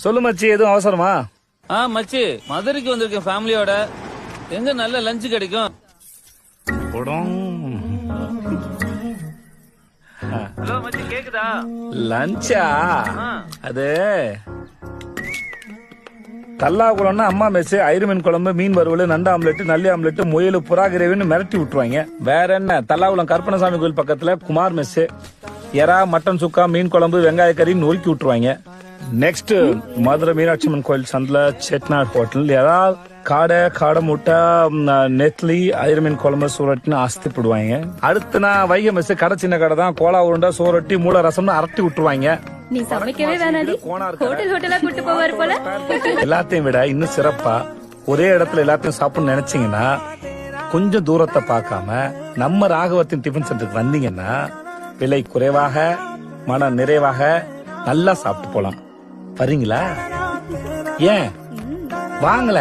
சொல்லு மச்சி, எதுவும் அவசரமா? மச்சி, மதுரைக்கு வந்திருக்கேன் ஃபேமிலியோட. எங்க நல்ல லஞ்ச் கிடைக்கும்? ஹலோ மச்சி, கேக்குதா? லஞ்சா? அது தல்லாகுளம்னா அம்மா மெஸ், ஐயர்மீன் குழம்பு, மீன் வறுவல், நண்டு ஆம்லெட், நல்லி ஆம்லெட், முயல், புறா கிரேவின்னு மிரட்டி விட்டுருவாங்க. வேற என்ன, தல்லாகுளம் கருப்பணசாமி கோயில் பக்கத்துல குமார் மெஸ், எறா, மட்டன் சுக்கா, மீன் குழம்பு, வெங்காய கறி நொறுக்கி விட்டுருவாங்க. நெக்ஸ்ட் மதுரை மீனாட்சி அம்மன் கோயில் சந்தில செட்நாட் ஹோட்டல், எறா, காடை முட்டை, நெத்லி, ஐயர்மீன் குழம்பு, சூரட்டின்னு ஆஸ்தி போடுவாங்க. அடுத்து நான் வைகை மெஸ், கடை சின்ன கடை தான், கோலா உருண்டை, சோரட்டி, மூளை ரசம்னு அரட்டி விட்டுருவாங்க. நீ சமைக்கவே வேணாடி, ஹோட்டலா கூட்டு போவாரு போல. எல்லாத்தையும் விட இன்னும் சிறப்பா ஒரே இடத்துல எல்லாத்தையும் சாப்பிடணும்னு நினைச்சீங்கன்னா கொஞ்சம் தூரத்தை பார்க்காம நம்ம ராகவத்தின் டிஃபன் சென்டருக்கு வந்தீங்கன்னா விலை குறைவாக மன நிறைவாக நல்லா சாப்பிட்டு போலாம். வரீங்களா? ஏன் வாங்கல?